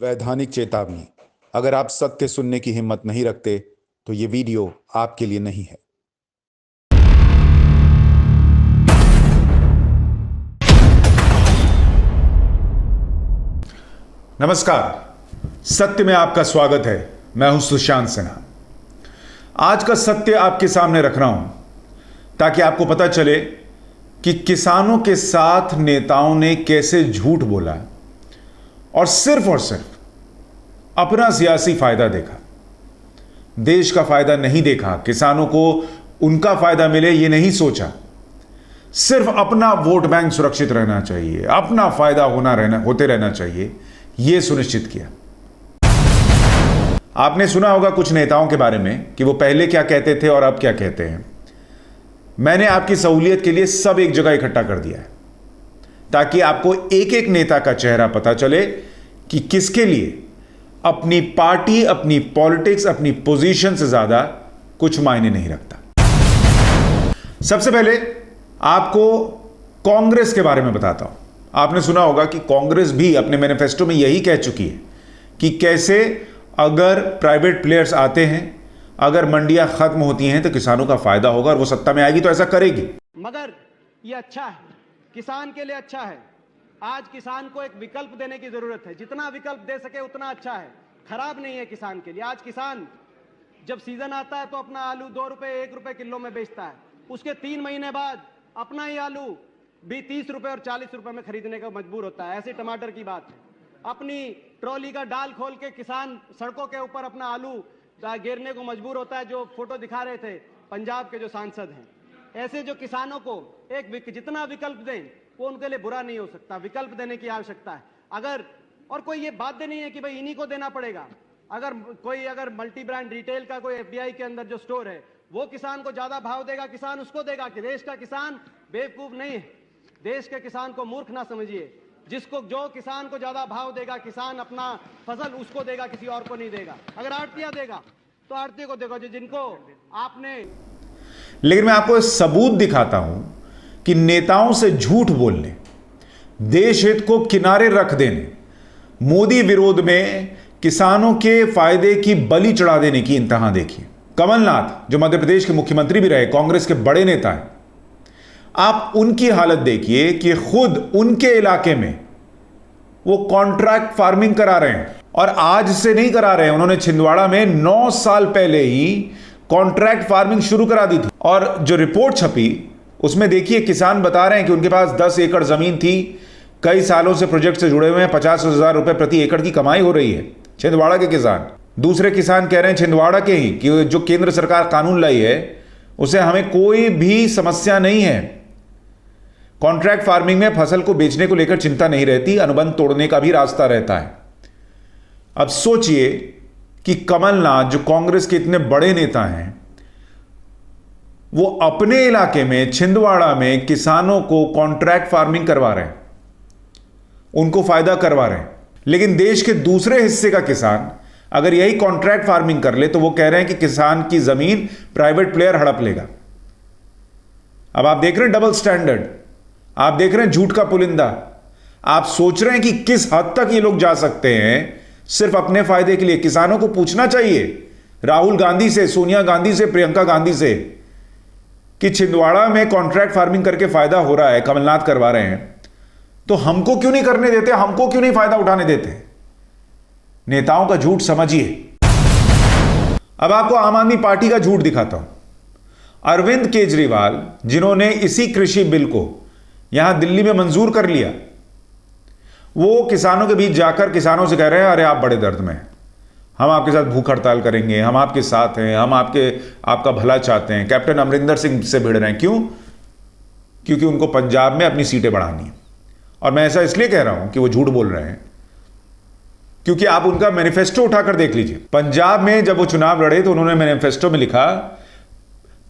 वैधानिक चेतावनी। अगर आप सत्य सुनने की हिम्मत नहीं रखते तो ये वीडियो आपके लिए नहीं है। नमस्कार, सत्य में आपका स्वागत है। मैं हूं सुशांत सिन्हा। आज का सत्य आपके सामने रख रहा हूं ताकि आपको पता चले कि किसानों के साथ नेताओं ने कैसे झूठ बोला और सिर्फ अपना सियासी फायदा देखा। देश का फायदा नहीं देखा, किसानों को उनका फायदा मिले ये नहीं सोचा। सिर्फ अपना वोट बैंक सुरक्षित रहना चाहिए, अपना फायदा होते रहना चाहिए, यह सुनिश्चित किया। आपने सुना होगा कुछ नेताओं के बारे में कि वो पहले क्या कहते थे और अब क्या कहते हैं। मैंने आपकी सहूलियत के लिए सब एक जगह इकट्ठा कर दिया है ताकि आपको एक एक नेता का चेहरा पता चले कि किसके लिए अपनी पार्टी, अपनी पॉलिटिक्स, अपनी पोजीशन से ज्यादा कुछ मायने नहीं रखता। सबसे पहले आपको कांग्रेस के बारे में बताता हूं। आपने सुना होगा कि कांग्रेस भी अपने मैनिफेस्टो में यही कह चुकी है कि कैसे अगर प्राइवेट प्लेयर्स आते हैं, अगर मंडियां खत्म होती हैं तो किसानों का फायदा होगा और वो सत्ता में आएगी तो ऐसा करेगी। मगर ये अच्छा है, किसान के लिए अच्छा है। आज किसान को एक विकल्प देने की जरूरत है। जितना विकल्प दे सके उतना अच्छा है, खराब नहीं है किसान के लिए। आज किसान जब सीजन आता है तो अपना आलू 2 रुपए 1 रुपए किलो में बेचता है। उसके 3 महीने बाद अपना ही आलू भी 30 रुपए और 40 रुपए में खरीदने का मजबूर होता है। ऐसे टमाटर की बात है। अपनी ट्रॉली का डाल खोल के किसान सड़कों के ऊपर अपना आलू गिरने को मजबूर होता है। जो फोटो दिखा रहे थे पंजाब के जो सांसद हैं, ऐसे जो किसानों को जितना विकल्प दें वो उनके लिए बुरा नहीं हो सकता। विकल्प देने की आवश्यकता है। अगर और कोई ये बाध्य नहीं है कि भाई इन्हीं को देना पड़ेगा। अगर मल्टी ब्रांड रिटेल का कोई एफडीआई के अंदर जो स्टोर है वो किसान को ज्यादा भाव देगा, किसान उसको देगा। कि देश का किसान बेवकूफ नहीं है। देश के किसान को मूर्ख ना समझिए। जो किसान को ज्यादा भाव देगा, किसान अपना फसल उसको देगा, किसी और को नहीं देगा। अगर आड़तिया देगा तो आड़ती को देगा, जिनको आपने। लेकिन मैं आपको सबूत दिखाता हूं कि नेताओं से झूठ बोलने, देश हित को किनारे रख देने, मोदी विरोध में किसानों के फायदे की बलि चढ़ा देने की इंतहा देखिए। कमलनाथ जो मध्य प्रदेश के मुख्यमंत्री भी रहे, कांग्रेस के बड़े नेता हैं, आप उनकी हालत देखिए कि खुद उनके इलाके में वो कॉन्ट्रैक्ट फार्मिंग करा रहे हैं। और आज से नहीं करा रहे हैं, उन्होंने छिंदवाड़ा में 9 साल पहले ही कॉन्ट्रैक्ट फार्मिंग शुरू करा दी थी। और जो रिपोर्ट छपी उसमें देखिए किसान बता रहे हैं कि उनके पास 10 एकड़ जमीन थी, कई सालों से प्रोजेक्ट से जुड़े हुए हैं, 50,000 रुपए प्रति एकड़ की कमाई हो रही है। छिंदवाड़ा के किसान, दूसरे किसान कह रहे हैं छिंदवाड़ा के ही कि जो केंद्र सरकार कानून लाई है उसे हमें कोई भी समस्या नहीं है। कॉन्ट्रैक्ट फार्मिंग में फसल को बेचने को लेकर चिंता नहीं रहती, अनुबंध तोड़ने का भी रास्ता रहता है। अब सोचिए कि कमलनाथ जो कांग्रेस के इतने बड़े नेता हैं, वो अपने इलाके में छिंदवाड़ा में किसानों को कॉन्ट्रैक्ट फार्मिंग करवा रहे हैं, उनको फायदा करवा रहे हैं। लेकिन देश के दूसरे हिस्से का किसान अगर यही कॉन्ट्रैक्ट फार्मिंग कर ले तो वो कह रहे हैं कि किसान की जमीन प्राइवेट प्लेयर हड़प लेगा। अब आप देख रहे हैं डबल स्टैंडर्ड, आप देख रहे हैं झूठ का पुलिंदा। आप सोच रहे हैं कि किस हद तक ये लोग जा सकते हैं सिर्फ अपने फायदे के लिए। किसानों को पूछना चाहिए राहुल गांधी से, सोनिया गांधी से, प्रियंका गांधी से कि छिंदवाड़ा में कॉन्ट्रैक्ट फार्मिंग करके फायदा हो रहा है, कमलनाथ करवा रहे हैं, तो हमको क्यों नहीं करने देते, हमको क्यों नहीं फायदा उठाने देते। नेताओं का झूठ समझिए। अब आपको आम आदमी पार्टी का झूठ दिखाता हूं। अरविंद केजरीवाल जिन्होंने इसी कृषि बिल को यहां दिल्ली में मंजूर कर लिया, वो किसानों के बीच जाकर किसानों से कह रहे हैं अरे आप बड़े दर्द में हैं, हम आपके साथ भूख हड़ताल करेंगे, हम आपके साथ हैं, हम आपका भला चाहते हैं। कैप्टन अमरिंदर सिंह से भिड़ रहे हैं। क्यों? क्योंकि उनको पंजाब में अपनी सीटें बढ़ानी है। और मैं ऐसा इसलिए कह रहा हूं कि वो झूठ बोल रहे हैं क्योंकि आप उनका मैनिफेस्टो उठाकर देख लीजिए। पंजाब में जब वो चुनाव लड़े तो उन्होंने मैनिफेस्टो में लिखा,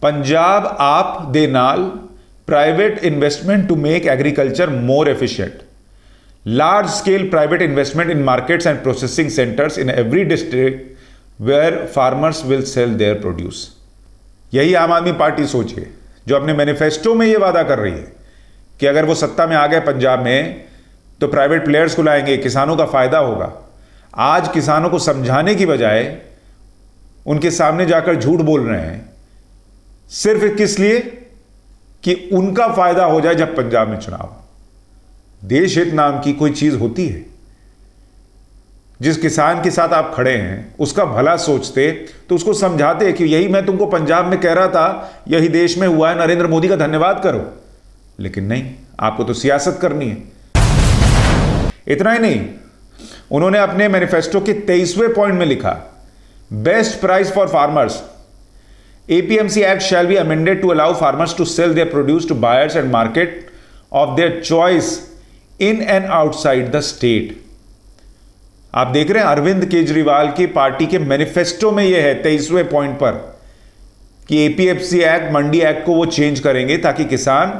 पंजाब आप दे नाल private investment to make agriculture more efficient, large scale private investment in markets and processing centers in every district where farmers will sell their produce। यही आम आदमी पार्टी सोचिए जो अपने मैनिफेस्टो में यह वादा कर रही है कि अगर वो सत्ता में आ गए पंजाब में तो प्राइवेट प्लेयर्स को लाएंगे, किसानों का फायदा होगा। आज किसानों को समझाने की बजाय उनके सामने जाकर झूठ बोल रहे हैं, सिर्फ किस लिए कि उनका फायदा हो जाए जब पंजाब में चुनाव। देश हित नाम की कोई चीज होती है? जिस किसान के साथ आप खड़े हैं उसका भला सोचते तो उसको समझाते कि यही मैं तुमको पंजाब में कह रहा था, यही देश में हुआ है, नरेंद्र मोदी का धन्यवाद करो। लेकिन नहीं, आपको तो सियासत करनी है। इतना ही नहीं, उन्होंने अपने मैनिफेस्टो के 23वें पॉइंट में लिखा, best price for farmers, APMC act shall be amended to allow farmers to sell their produce to buyers and market of their choice in and outside the state. आप देख रहे हैं अरविंद केजरीवाल की पार्टी के manifesto में यह है 23वें पॉइंट पर कि APMC एक्ट, मंडी एक्ट को वो चेंज करेंगे ताकि किसान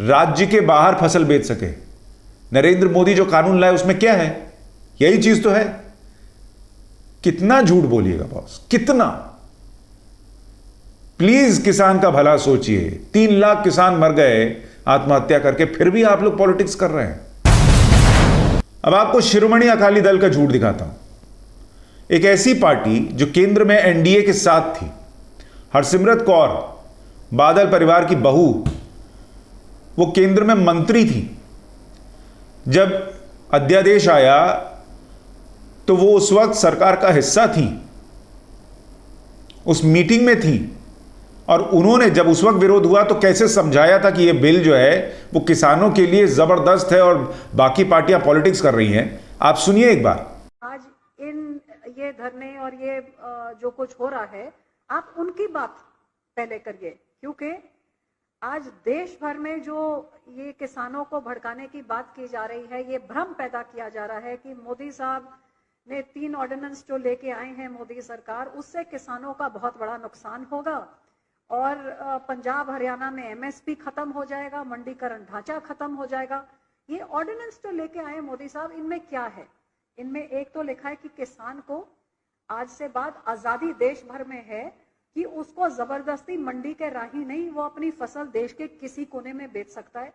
राज्य के बाहर फसल बेच सके। नरेंद्र मोदी जो कानून लाए उसमें क्या है? यही चीज तो है। कितना झूठ बोलिएगा बॉस, कितना? प्लीज किसान का भला सोचिए। 3 लाख किसान मर गए आत्महत्या करके, फिर भी आप लोग पॉलिटिक्स कर रहे हैं। अब आपको शिरोमणि अकाली दल का झूठ दिखाता हूं। एक ऐसी पार्टी जो केंद्र में NDA के साथ थी, हरसिमरत कौर बादल परिवार की बहू, वो केंद्र में मंत्री थी। जब अध्यादेश आया तो वो उस वक्त सरकार का हिस्सा थी, उस मीटिंग में थी, और उन्होंने जब उस वक्त विरोध हुआ तो कैसे समझाया था कि ये बिल जो है वो किसानों के लिए जबरदस्त है और बाकी पार्टियां पॉलिटिक्स कर रही हैं। आप सुनिए एक बार। आज ये धरने और ये जो कुछ हो रहा है, आप उनकी बात पहले करिए, क्योंकि आज देश भर में जो ये किसानों को भड़काने की बात की जा रही है, ये भ्रम पैदा किया जा रहा है कि मोदी साहब ने 3 ऑर्डिनेंस जो लेके आए हैं मोदी सरकार, उससे किसानों का बहुत बड़ा नुकसान होगा और पंजाब हरियाणा में MSP खत्म हो जाएगा, मंडीकरण ढांचा खत्म हो जाएगा। ये ऑर्डिनेंस जो लेके आए मोदी साहब, इनमें क्या है? इनमें एक तो लिखा है कि किसान को आज से बाद आजादी देश भर में है कि उसको जबरदस्ती मंडी के राही नहीं, वो अपनी फसल देश के किसी कोने में बेच सकता है,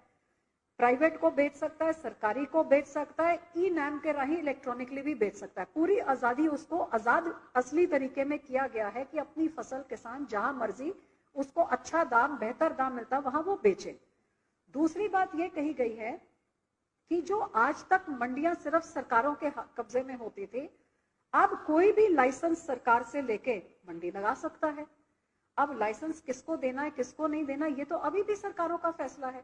प्राइवेट को बेच सकता है, सरकारी को बेच सकता है, ई-नाम के राही इलेक्ट्रॉनिकली भी बेच सकता है। पूरी आजादी उसको आजाद असली तरीके में किया गया है कि अपनी फसल किसान जहां मर्जी उसको अच्छा दाम, बेहतर दाम मिलता है वहां वो बेचे। दूसरी बात ये कही गई है कि जो आज तक मंडियां सिर्फ सरकारों के कब्जे में होती थी, अब कोई भी लाइसेंस सरकार से लेके मंडी लगा सकता है। अब लाइसेंस किसको देना है, किसको नहीं देना, ये तो अभी भी सरकारों का फैसला है।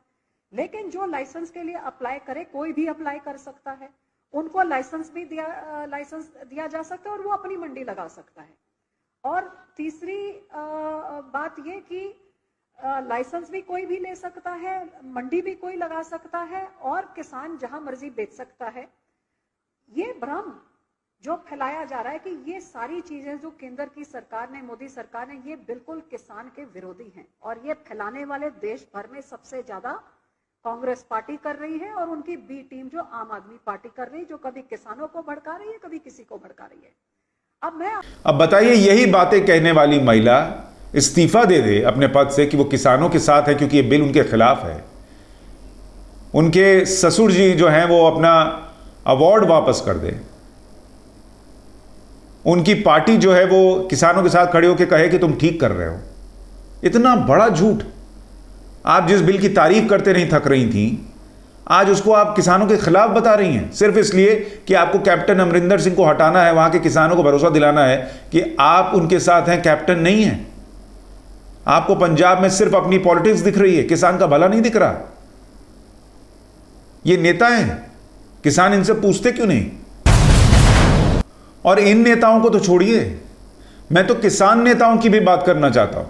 लेकिन जो लाइसेंस के लिए अप्लाई करे, कोई भी अप्लाई कर सकता है, उनको लाइसेंस दिया जा सकता है और वो अपनी मंडी लगा सकता है। और तीसरी बात ये कि लाइसेंस भी कोई भी ले सकता है, मंडी भी कोई लगा सकता है और किसान जहां मर्जी बेच सकता है। ये भ्रम जो फैलाया जा रहा है कि ये सारी चीजें जो केंद्र की सरकार ने, मोदी सरकार ने, ये बिल्कुल किसान के विरोधी हैं और ये फैलाने वाले देश भर में सबसे ज्यादा कांग्रेस पार्टी कर रही है और उनकी बी टीम जो आम आदमी पार्टी कर रही है, जो कभी किसानों को भड़का रही है, कभी किसी को भड़का रही है। अब बताइए, यही बातें कहने वाली महिला इस्तीफा दे दे अपने पद से कि वो किसानों के साथ है क्योंकि ये बिल उनके खिलाफ है। उनके ससुर जी जो हैं वो अपना अवार्ड वापस कर दे। उनकी पार्टी जो है वो किसानों के साथ खड़े होकर कहे कि तुम ठीक कर रहे हो। इतना बड़ा झूठ। आप जिस बिल की तारीफ करते नहीं थक रही थी, आज उसको आप किसानों के खिलाफ बता रही हैं, सिर्फ इसलिए कि आपको कैप्टन अमरिंदर सिंह को हटाना है, वहां के किसानों को भरोसा दिलाना है कि आप उनके साथ हैं, कैप्टन नहीं हैं। आपको पंजाब में सिर्फ अपनी पॉलिटिक्स दिख रही है, किसान का भला नहीं दिख रहा। ये नेता हैं, किसान इनसे पूछते क्यों नहीं? और इन नेताओं को तो छोड़िए, मैं तो किसान नेताओं की भी बात करना चाहता हूं।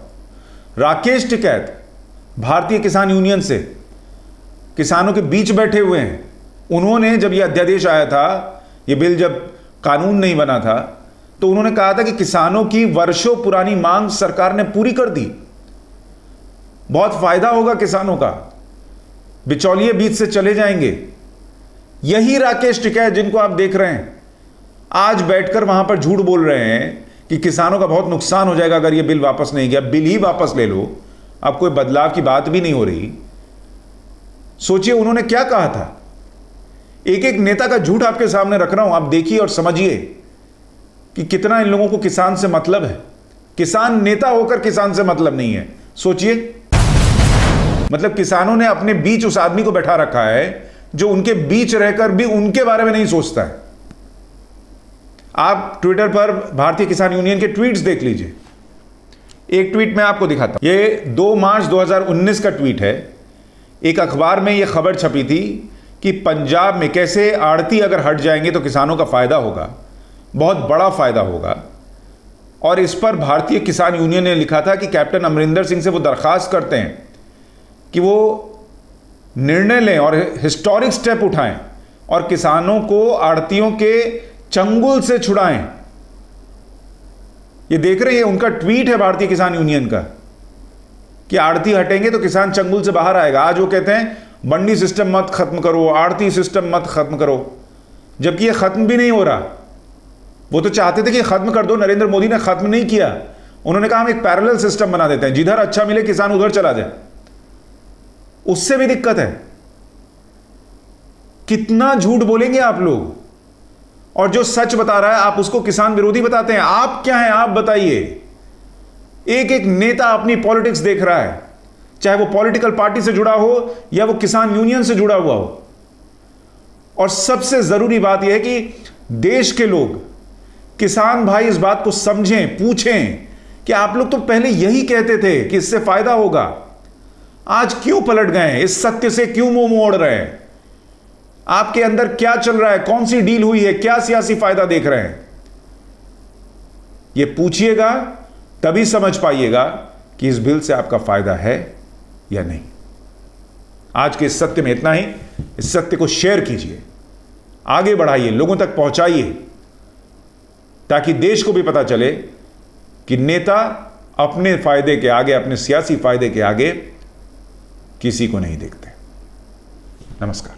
राकेश टिकैत भारतीय किसान यूनियन से किसानों के बीच बैठे हुए हैं। उन्होंने जब यह अध्यादेश आया था, यह बिल जब कानून नहीं बना था, तो उन्होंने कहा था कि किसानों की वर्षों पुरानी मांग सरकार ने पूरी कर दी, बहुत फायदा होगा किसानों का, बिचौलिए बीच से चले जाएंगे। यही राकेश टिकैत जिनको आप देख रहे हैं आज बैठकर वहां पर झूठ बोल रहे हैं कि किसानों का बहुत नुकसान हो जाएगा अगर यह बिल वापस नहीं गया। बिल ही वापस ले लो, अब कोई बदलाव की बात भी नहीं हो रही। सोचिए उन्होंने क्या कहा था। एक एक नेता का झूठ आपके सामने रख रहा हूं, आप देखिए और समझिए। कि कितना इन लोगों को किसान से मतलब है। किसान नेता होकर किसान से मतलब नहीं है, सोचिए। मतलब किसानों ने अपने बीच उस आदमी को बैठा रखा है जो उनके बीच रहकर भी उनके बारे में नहीं सोचता है। आप ट्विटर पर भारतीय किसान यूनियन के ट्वीट्स देख लीजिए। एक ट्वीट मैं आपको दिखाता हूं, ये 2 मार्च 2019 का ट्वीट है। एक अखबार में यह खबर छपी थी कि पंजाब में कैसे आड़ती अगर हट जाएंगे तो किसानों का फायदा होगा, बहुत बड़ा फायदा होगा। और इस पर भारतीय किसान यूनियन ने लिखा था कि कैप्टन अमरिंदर सिंह से वो दरखास्त करते हैं कि वो निर्णय लें और हिस्टोरिक स्टेप उठाएं और किसानों को आड़तियों के चंगुल से छुड़ाएं। ये देख रहे हैं, उनका ट्वीट है भारतीय किसान यूनियन का कि आड़ती हटेंगे तो किसान चंगुल से बाहर आएगा। आज वो कहते हैं मंडी सिस्टम मत खत्म करो, आड़ती सिस्टम मत खत्म करो, जबकि ये खत्म भी नहीं हो रहा। वो तो चाहते थे कि खत्म कर दो, नरेंद्र मोदी ने खत्म नहीं किया। उन्होंने कहा हम एक पैरेलल सिस्टम बना देते हैं, जिधर अच्छा मिले किसान उधर चला जाए। उससे भी दिक्कत है। कितना झूठ बोलेंगे आप लोग, और जो सच बता रहा है आप उसको किसान विरोधी बताते हैं। आप क्या हैं, आप बताइए। एक एक नेता अपनी पॉलिटिक्स देख रहा है, चाहे वो पॉलिटिकल पार्टी से जुड़ा हो या वो किसान यूनियन से जुड़ा हुआ हो। और सबसे जरूरी बात यह है कि देश के लोग, किसान भाई इस बात को समझें, पूछें कि आप लोग तो पहले यही कहते थे कि इससे फायदा होगा, आज क्यों पलट गए हैं, इस सत्य से क्यों मुंह मोड़ रहे हैं, आपके अंदर क्या चल रहा है, कौन सी डील हुई है, क्या सियासी फायदा देख रहे हैं। यह पूछिएगा तभी समझ पाइएगा कि इस बिल से आपका फायदा है या नहीं। आज के इस सत्य में इतना ही। इस सत्य को शेयर कीजिए, आगे बढ़ाइए, लोगों तक पहुंचाइए, ताकि देश को भी पता चले कि नेता अपने फायदे के आगे, अपने सियासी फायदे के आगे किसी को नहीं देखते। नमस्कार।